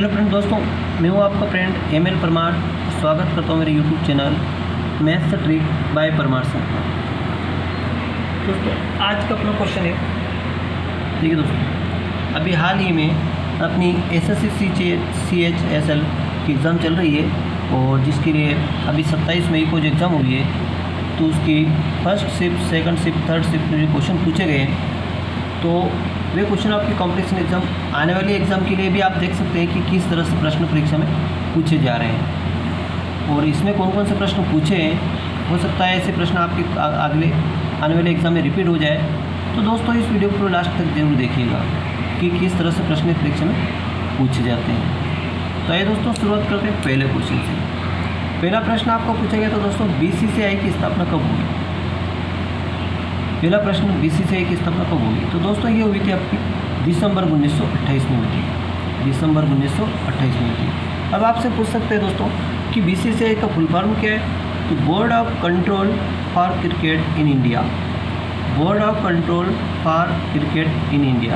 Hello friend दोस्तों, मैं हूं आपका फ्रेंड एम एल परमार। स्वागत करता हूं मेरे YouTube channel maths trick bye Parmar से। दोस्तों आज का अपना क्वेश्चन है, देखिए दोस्तों, अभी हाल ही में अपनी SSC CHSL की एग्ज़ाम चल रही है और जिसके लिए अभी 27 मई को जो एग्ज़ाम हुई है तो उसकी first shift, second shift, third shift में जो क्वेश्चन पूछे गए हैं तो वे क्वेश्चन आपकी कॉम्पिटिशन एग्ज़ाम आने वाली एग्ज़ाम के लिए भी आप देख सकते हैं कि किस तरह से प्रश्न परीक्षा में पूछे जा रहे हैं और इसमें कौन कौन से प्रश्न पूछे हैं। हो सकता है ऐसे प्रश्न आपके अगले आने वाले एग्ज़ाम में रिपीट हो जाए। तो दोस्तों इस वीडियो को लास्ट तक जरूर देखिएगा कि किस तरह से प्रश्न परीक्षा में पूछे जाते हैं। तो आइए दोस्तों शुरुआत करते हैं पहले क्वेश्चन से। पहला प्रश्न आपको पूछा गया था दोस्तों, BCCI की स्थापना कब हुई। पहला प्रश्न BCCI की स्थापना कब हुई। तो दोस्तों ये हुई थी आपकी दिसंबर 1928 में हुई थी। दिसंबर 1928 में हुई थी। अब आपसे पूछ सकते हैं दोस्तों कि BCCI का फुल फॉर्म क्या है। तो board of control for cricket in India. Board of control for cricket in India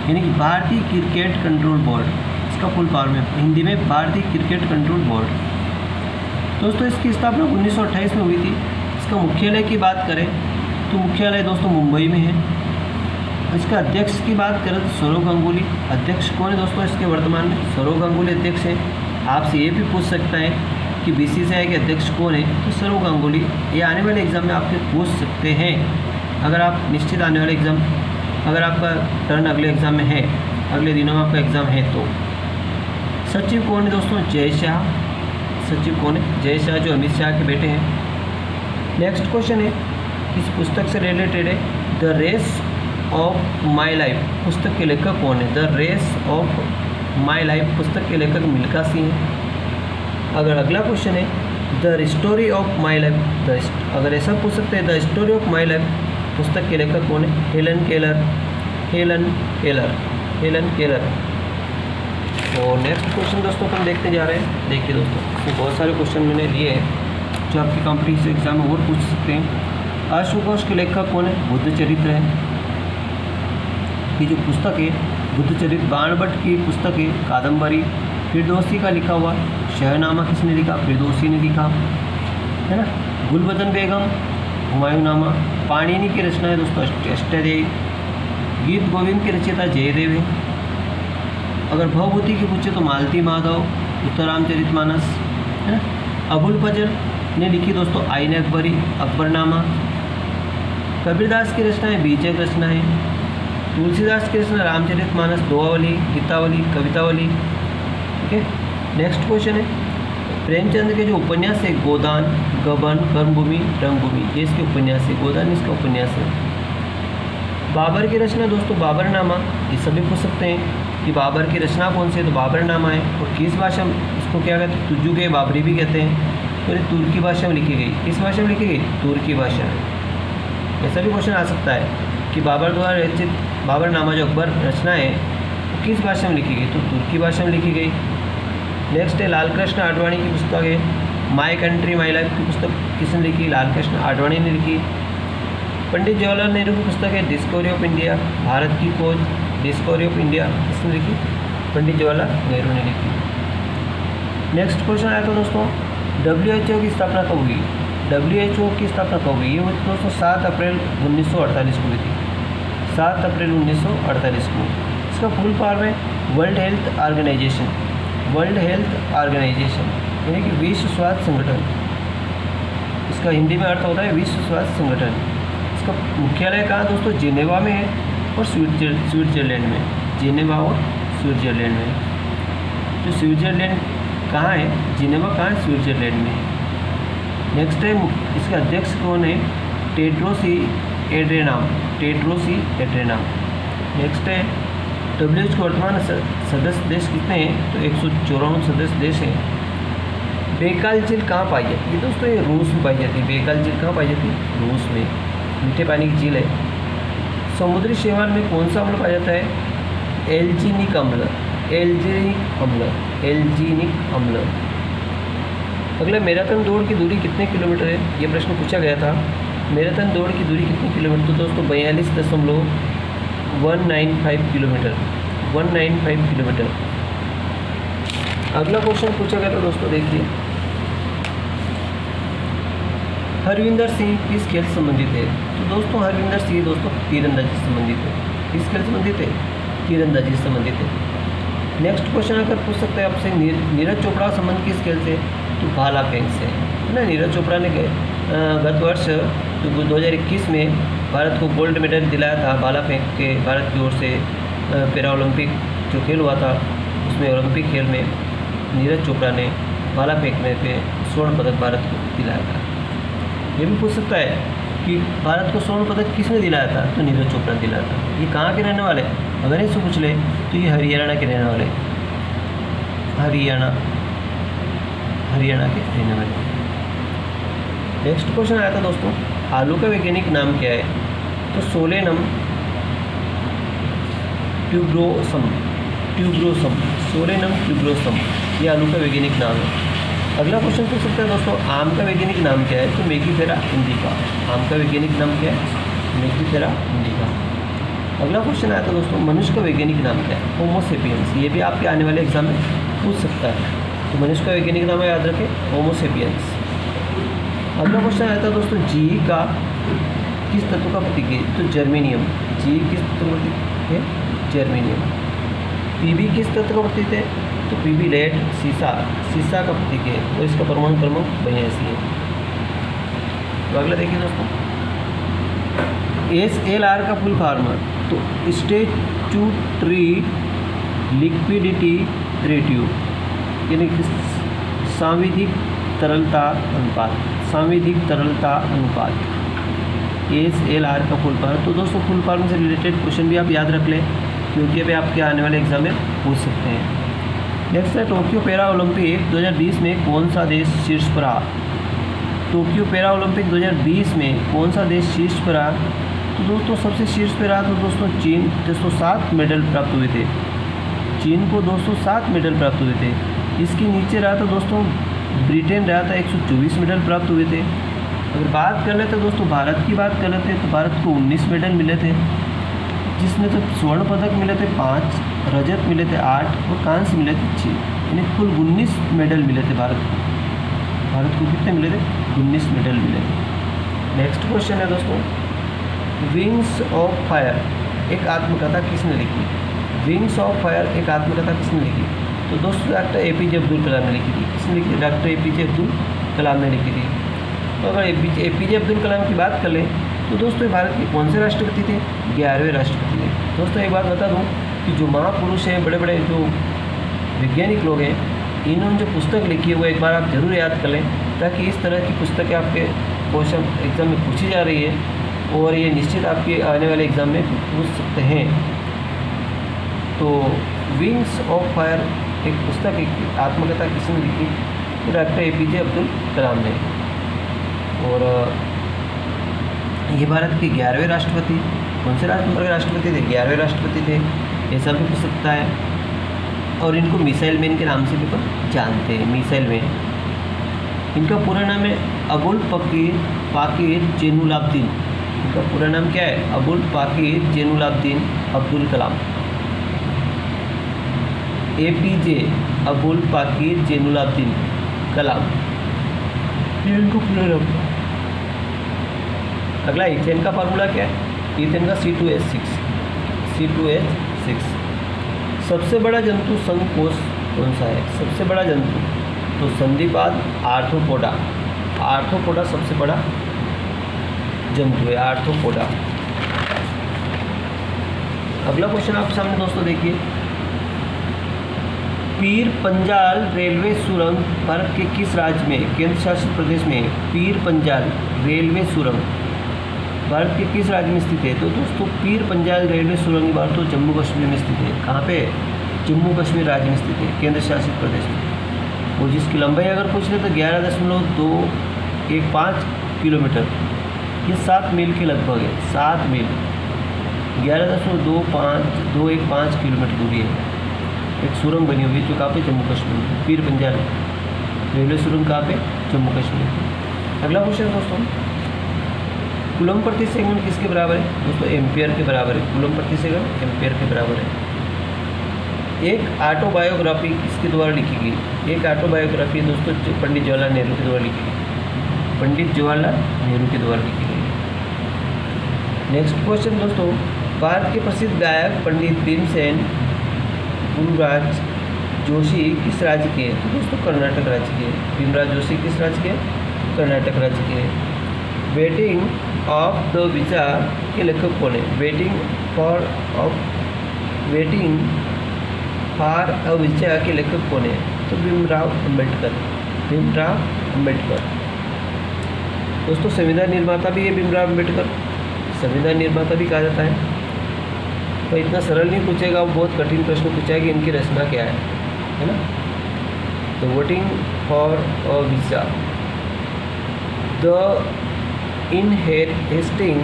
यानी कि भारतीय क्रिकेट कंट्रोल बोर्ड, इसका फुल फॉर्म है हिंदी में भारतीय क्रिकेट कंट्रोल बोर्ड। दोस्तों इसकी स्थापना 1928 में हुई थी। इसका मुख्यालय की बात करें तो मुख्यालय दोस्तों मुंबई में है। इसका अध्यक्ष की बात करें तो सौरव गांगुली अध्यक्ष कौन है दोस्तों इसके वर्तमान में, सौरव गांगुली अध्यक्ष है। आपसे ये भी पूछ सकता है कि BCCI के अध्यक्ष कौन है, तो सौरव गांगुली। ये आने वाले एग्ज़ाम में आपसे पूछ सकते हैं अगर आप निश्चित आने वाले एग्ज़ाम, अगर आपका टर्न अगले एग्ज़ाम में है, अगले दिनों में आपका एग्ज़ाम है। तो सचिव कौन है दोस्तों, जय शाह। सचिव कौन है, जय शाह, जो अमित शाह के बेटे हैं। नेक्स्ट क्वेश्चन है, इस पुस्तक से रिलेटेड है, the race of my life पुस्तक के लेखक कौन है। The race of my life पुस्तक के लेखक मिल्खा सिंह है। अगर अगला क्वेश्चन है, the story of my life, अगर ऐसा पूछ सकते हैं the story of my life पुस्तक के लेखक कौन है, Helen Keller. Helen Keller, Helen Keller. तो नेक्स्ट क्वेश्चन दोस्तों हम देखते जा रहे हैं। देखिए दोस्तों इसमें बहुत सारे क्वेश्चन मैंने लिए हैं जो आपकी कॉम्पिटिटिव एग्जाम में और पूछ सकते हैं। अश्वघोष के लेखक कौन है, बुद्ध चरित्र है। ये जो पुस्तक है बुद्ध चरित्र बाणभट्ट की पुस्तक है, कादम्बरी। फिरदौसी का लिखा हुआ शहनामा किसने लिखा, फिरदौसी ने लिखा है ना। गुलबदन बेगम, हुमायूंनामा। पाणिनि की रचना है दोस्तों अष्टाध्यायी। गीत गोविंद के रचयिता जयदेव है। अगर भवभूति की पूछे तो मालती माधव, उत्तरामचरितमानस है ना। अबुल फजल ने लिखी दोस्तों आईन अकबरी, अकबरनामा। कबीरदास की रचनाएं बीजक रचनाएं। तुलसीदास की रचना रामचरितमानस, दोहावली, गीतावली, कवितावली। ठीक है। नेक्स्ट क्वेश्चन है, प्रेमचंद के जो उपन्यास है गोदान, गबन, कर्मभूमि, रंगभूमि, ये इसके उपन्यास है। गोदान इसका उपन्यास है। बाबर की रचना दोस्तों बाबरनामा, ये सभी पूछ सकते हैं कि बाबर की रचना कौन सी है, तो बाबरनामा है। और किस भाषा में इसको क्या कहते हैं, तुजुगे बाबरी भी कहते हैं। तो ये तुर्की भाषा में लिखी गई। किस भाषा में लिखी गई, तुर्की भाषा में। ऐसा भी क्वेश्चन आ सकता है कि बाबर द्वारा रचित बाबरनामा जो अकबर रचना है वो किस भाषा में लिखी गई, तो तुर्की भाषा में लिखी गई। नेक्स्ट है लाल कृष्ण आडवाणी की पुस्तक है माई कंट्री माई लाइफ की पुस्तक किसने लिखी, लाल कृष्ण आडवाणी ने लिखी। पंडित जवाहरलाल नेहरू की पुस्तक है डिस्कवरी ऑफ इंडिया, भारत की खोज, डिस्कवरी ऑफ इंडिया किसने लिखी, पंडित जवाहरलाल नेहरू ने लिखी। नेक्स्ट क्वेश्चन आया था दोस्तों, WHO की स्थापना कब हुई। WHO की स्थापना कब हुई, ये हुई दोस्तों 7 अप्रैल 1948 को हुई थी। 7 अप्रैल 1948 को। इसका फुल फॉर्म है world health organization. World health organization यानी कि विश्व स्वास्थ्य संगठन। इसका हिंदी में अर्थ होता है विश्व स्वास्थ्य संगठन। इसका मुख्यालय कहाँ दोस्तों, जिनेवा में है और स्विट्जरलैंड में। जिनेवा और स्विट्जरलैंड में। तो स्विट्जरलैंड कहाँ है, जिनेवा कहाँ है, स्विट्जरलैंड में। नेक्स्ट है, इसका अध्यक्ष कौन है, टेड्रोसी एड्रेनाम। टेड्रोसी एड्रेनाम। नेक्स्ट है, WHO के वर्तमान सदस्य देश कितने हैं, तो 194 सदस्य देश हैं। बेकाल झील कहाँ पाई जाती है दोस्तों, ये रूस में पाई जाती है। बेकाल झील कहाँ पाई जाती है, रूस में। मीठे पानी की झील है। समुद्री शैवाल में कौन सा अम्ल पाया जाता है, एल्जीनिक अम्ल। एल्जीनिक अम्ल, एल्जीनिक अम्ल। अगला, मैराथन दौड़ की दूरी कितने किलोमीटर है, ये प्रश्न पूछा गया था। मैराथन दौड़ की दूरी कितनी किलोमीटर, तो दोस्तों 42.195 किलोमीटर। 195 किलोमीटर। अगला क्वेश्चन पूछा गया था दोस्तों, देखिए हरविंदर सिंह किस खेल से संबंधित है? तो दोस्तों हरविंदर सिंह दोस्तों तीरंदाजी से संबंधित है। किस खेल से संबंधित है? तीरंदाजी से संबंधित है। नेक्स्ट क्वेश्चन अगर पूछ सकते हैं आपसे, नीरज चोपड़ा का संबंध किस खेल से? तो भाला फेंक से है ना। नीरज चोपड़ा ने गत वर्ष 2021 में भारत को गोल्ड मेडल दिलाया था भाला फेंक के, भारत की ओर से पैरा ओलंपिक जो खेल हुआ था उसमें ओलंपिक खेल में नीरज चोपड़ा ने भाला फेंकने पे स्वर्ण पदक भारत को दिलाया था। ये भी पूछ सकता है कि भारत को स्वर्ण पदक किसने दिलाया था? तो नीरज चोपड़ा ने दिलाया था। ये कहाँ के रहने वाले? अगर इससे पूछ ले तो ये हरियाणा के रहने वाले, हरियाणा के रहने वाले। नेक्स्ट क्वेश्चन आया था दोस्तों, आलू का वैज्ञानिक नाम क्या है? तो सोलेनम ट्यूब्रोसम, सोलेनम ट्यूब्रोसम, ये आलू का वैज्ञानिक नाम है। अगला क्वेश्चन पूछ सकते हैं दोस्तों, आम का वैज्ञानिक नाम क्या है? तो मेगिफेरा इंडिका। आम का वैज्ञानिक नाम क्या है? मेगिफेरा इंडिका। अगला क्वेश्चन आया था दोस्तों, मनुष्य का वैज्ञानिक नाम क्या है? होमो सेपियंस। ये भी आपके आने वाले एग्जाम में पूछ सकता है। तो मनुष्य का वैज्ञानिक नाम याद रखें, होमो सेपियंस। अगला क्वेश्चन आया था दोस्तों, जी का किस तत्व का प्रतीक है? तो जर्मेनियम। जी किस तत्व का प्रतीक है? जर्मेनियम। पीबी किस तत्व का प्रतीक है? तो पीबी लेड सीसा का प्रतीक है और इसका परमाणु क्रमांक 82 है। तो अगला देखिए दोस्तों, SLR का फुल फॉर्म, तो स्टैट्यूटरी लिक्विडिटी रेटियो, यानी कि सांविधिक तरलता अनुपात, SLR का फुल फॉर्म। तो दोस्तों फुल फॉर्म से रिलेटेड क्वेश्चन भी आप याद रख लें, क्योंकि अभी आपके आने वाले एग्जाम में पूछ सकते हैं। नेक्स्ट है, टोक्यो पैरा ओलंपिक 2020 में कौन सा देश शीर्ष पर रहा? टोक्यो पैरा ओलंपिक 2020 में कौन सा देश शीर्ष पर रहा? तो दोस्तों सबसे शीर्ष पर रहा तो दोस्तों चीन, 207 मेडल प्राप्त हुए थे। चीन को 207 मेडल प्राप्त हुए थे। इसके नीचे रहा था दोस्तों ब्रिटेन रहा था, 124 मेडल प्राप्त हुए थे। अगर बात कर लेते दोस्तों भारत की बात कर लेते तो भारत को 19 मेडल मिले थे, जिसमें तो स्वर्ण पदक मिले थे 5, रजत मिले थे 8 और कांस्य मिले थे 6, यानी कुल 19 मेडल मिले थे भारत को। भारत को कितने मिले थे? 19 मेडल मिले थे। नेक्स्ट क्वेश्चन है दोस्तों, विंग्स ऑफ फायर एक आत्मकथा किसने लिखी? विंग्स ऑफ फायर एक आत्मकथा किसने लिखी? तो दोस्तों डॉक्टर APJ अब्दुल कलाम ने लिखी थी। किसने लिखी? डॉक्टर APJ अब्दुल कलाम ने लिखी थी। तो अगर APJ अब्दुल कलाम की बात कर लें तो दोस्तों भारत के कौन से राष्ट्रपति थे? 11वें राष्ट्रपति थे। दोस्तों एक बात बता दूं कि जो महापुरुष हैं, बड़े बड़े जो वैज्ञानिक लोग हैं, इन्होंने जो पुस्तक लिखी है वो एक बार आप जरूर याद कर लें, ताकि इस तरह की पुस्तकें आपके क्वेश्चन एग्जाम में पूछी जा रही है और ये निश्चित आपके आने वाले एग्जाम में पूछ सकते हैं। तो विंग्स ऑफ फायर एक पुस्तक, एक आत्मकथा किसने लिखी? तो डॉक्टर APJ अब्दुल कलाम ने। और ये भारत के 11वें राष्ट्रपति, कौन से नंबर के राष्ट्रपति थे? 11वें राष्ट्रपति थे, ऐसा भी पूछ सकता है। और इनको मिसाइल मैन के नाम से भी जानते हैं, मिसाइल मैन। इनका पूरा नाम है अबुल पाकीर जैनुलाब्दीन। इनका पूरा नाम क्या है? अबुल पाकीर जैनुलाब्दीन अब्दुल कलाम। APJ अबुल पाकीर जैनुलाब्दीन कलाम, ये इनको पूरा नाम। अगला इथेन का फार्मूला क्या है? इथेन का C2H6। सबसे बड़ा जंतु संघकोश कौन सा है? सबसे बड़ा जंतु तो संधिपाद आर्थ्रोपोडा। आर्थ्रोपोडा सबसे बड़ा जंतु है, आर्थ्रोपोडा। अगला क्वेश्चन आपके सामने दोस्तों देखिए, पीर पंजाल रेलवे सुरंग भारत के किस राज्य में, केंद्र शासित प्रदेश में? पीर पंजाल रेलवे सुरंग भारत के किस राज्य में स्थित है? तो दोस्तों पीर पंजाल रेलवे सुरंग भारत तो जम्मू कश्मीर में स्थित है। कहाँ पे? जम्मू कश्मीर राज्य में स्थित है, केंद्र शासित प्रदेश में। और जिसकी लंबाई अगर पूछ ले तो 11.215 किलोमीटर, ये 7 मील के लगभग है। 7 मील 11.215 किलोमीटर दूरी है। एक सुरंग बनी हुई है जो कहाँ पे? जम्मू कश्मीर में। पीर पंजाल रेलवे सुरंग कहाँ पे? जम्मू कश्मीर। अगला क्वेश्चन दोस्तों, कूलम प्रति सेकंड किसके बराबर है? दोस्तों एम्पियर के बराबर है। कूलम प्रति सेकंड एम्पियर के बराबर है। एक ऑटोबायोग्राफी किसके द्वारा लिखी गई? एक ऑटोबायोग्राफी दोस्तों पंडित जवाहरलाल नेहरू के द्वारा लिखी गई, पंडित जवाहरलाल नेहरू के द्वारा लिखी गई। नेक्स्ट क्वेश्चन दोस्तों, भारत के प्रसिद्ध गायक पंडित भीमसेन भीमराज जोशी किस राज्य के? तो दोस्तों कर्नाटक राज्य के। भीमराज जोशी किस राज्य के? कर्नाटक राज्य के। वेटिंग ऑफ द वीजा के लेखक कौन है? वेटिंग फॉर अ वीजा के लेखक कौन है? तो भीमराव अंबेडकर, भीमराव अंबेडकर। दोस्तों संविधान निर्माता भी है भीमराव अंबेडकर, संविधान निर्माता भी कहा जाता है। तो इतना सरल नहीं पूछेगा, वो बहुत कठिन प्रश्न पूछा कि इनकी रचना क्या है ना। तो voting for a visa, the inheriting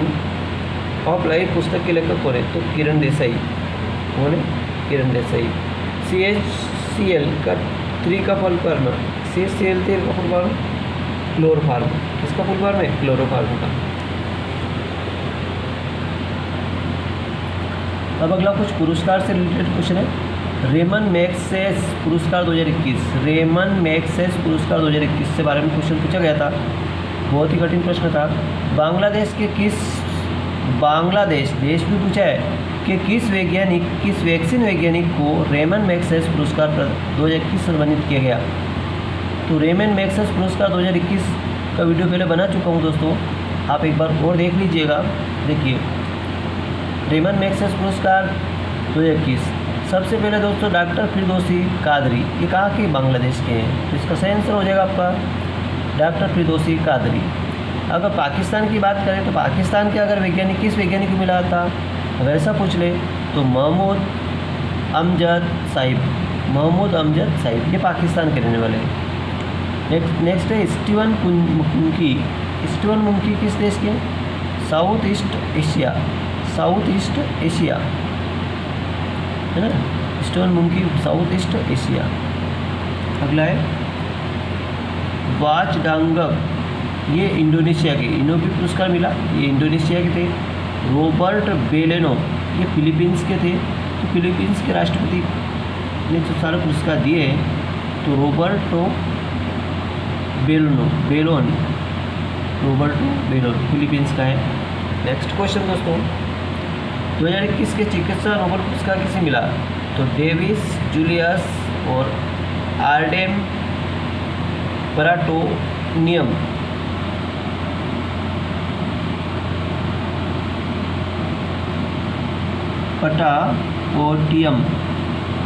of life पुस्तक के लेखक कौन है? तो किरण देसाई। कौन है? किरण देसाई। CHCl का 3 का फुल फॉर्म, CHCl 3 का फुल फॉर्म क्लोरोफार्म। किसका फुल फॉर्म है? क्लोरोफार्म का। अब अगला कुछ पुरस्कार से रिलेटेड क्वेश्चन है। रेमन मैग्सेस पुरस्कार 2021, रेमन मैग्सेस पुरस्कार 2021 के बारे में क्वेश्चन पूछा गया था, बहुत ही कठिन प्रश्न था। बांग्लादेश देश भी पूछा है कि किस वैक्सीन वैज्ञानिक को रेमन मैग्सेस पुरस्कार 2021 सम्मानित किया गया? तो रेमन मैग्सेस पुरस्कार 2021 का वीडियो पहले बना चुका हूँ दोस्तों, आप एक बार और देख लीजिएगा। देखिए रेमन मैग्सेस पुरस्कार 2021, सबसे पहले दोस्तों डॉक्टर फिरदौसी कादरी, ये कहाँ के? बांग्लादेश के हैं। तो इसका सही आंसर हो जाएगा आपका डॉक्टर फिरदौसी कादरी। अगर पाकिस्तान की बात करें तो पाकिस्तान के अगर वैज्ञानिक किस वैज्ञानिक को मिला था, अगर ऐसा पूछ ले तो महमूद अमजद साहिब, ये पाकिस्तान के रहने वाले हैं। नेक्स्ट है स्टीवन मुंकी किस देश के? साउथ ईस्ट एशिया है ना, स्टीवन मुंकी साउथ ईस्ट एशिया। अगला है वाचडांगक, ये इंडोनेशिया के, इन्हों भी पुरस्कार मिला, ये इंडोनेशिया के थे। रॉबर्ट बेलेनो, ये फिलीपींस के थे। तो फिलीपींस के राष्ट्रपति ने जो सारे पुरस्कार दिए हैं, तो रॉबर्टो बेलोन फिलीपींस का है। नेक्स्ट क्वेश्चन दोस्तों, 2021 के चिकित्सा नोबेल पुरस्कार किसे मिला? तो डेविस जूलियस और आर्डेम पराटोनियम।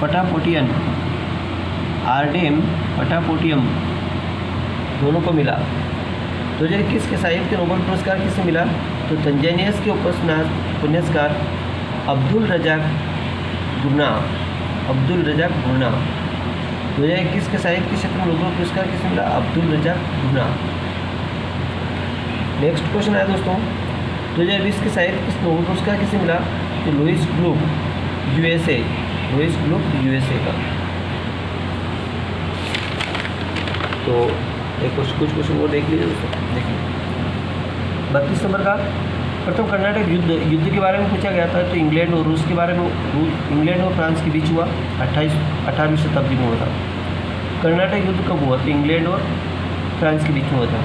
पटापोटियन, आर्डेम पटापोटियम दोनों को मिला। 2021 के साहित्य नोबेल पुरस्कार किसे मिला? तो तंजानिया के उपन्यासकार अब्दुल रजाक गुरना। 2021 के साहित्य के क्षेत्र में नोबेल पुरस्कार किसे मिला? अब्दुल रजाक गुरना। नेक्स्ट क्वेश्चन है दोस्तों, 2020 के साहित्य के नोबेल पुरस्कार किसे मिला? तो लुइस ग्लुक यूएसए का। तो एक कुछ क्वेश्चन वो देख लीजिए दोस्तों। देखिए 32 नंबर का, प्रथम कर्नाटक युद्ध के बारे में पूछा गया था। तो इंग्लैंड और रूस के बारे में, इंग्लैंड और फ्रांस के बीच हुआ, 18वीं शताब्दी में हुआ था। कर्नाटक युद्ध कब हुआ? तो इंग्लैंड और फ्रांस के बीच में हुआ था।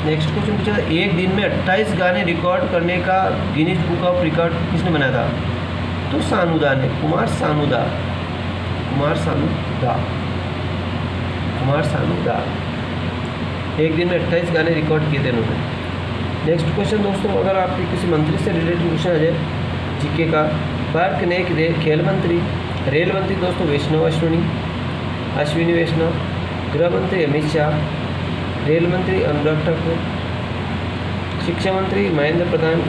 नेक्स्ट क्वेश्चन पूछा था, एक दिन में 28 गाने रिकॉर्ड करने का गिनीज बुक ऑफ रिकॉर्ड किसने बनाया था? तो सानुदा ने, कुमार सानुदा। एक दिन में 28 गाने रिकॉर्ड किए थे उन्होंने। नेक्स्ट क्वेश्चन दोस्तों, अगर आपके किसी मंत्री से रिलेटेड क्वेश्चन आ जाए जीके का, भारत के नए खेल मंत्री, रेल मंत्री दोस्तों अश्विनी वैष्णव, गृह मंत्री अमित शाह, रेल मंत्री अनुराग ठाकुर, शिक्षा मंत्री महेंद्र प्रधान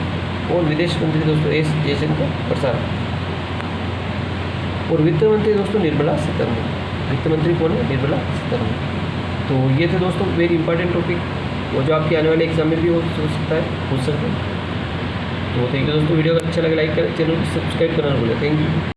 और विदेश मंत्री दोस्तों एस जयशंकर प्रसाद, और वित्त मंत्री दोस्तों निर्मला सीतारमण। वित्त मंत्री कौन है? निर्मला सीतारमण। तो ये थे दोस्तों वेरी इंपॉर्टेंट टॉपिक, वो जो आपके आने वाले एग्जाम में भी हो सकता है। तो थैंक यू दोस्तों, वीडियो अच्छा लगे लाइक करें, चैनल को सब्सक्राइब करना ना भूलें। Thank you.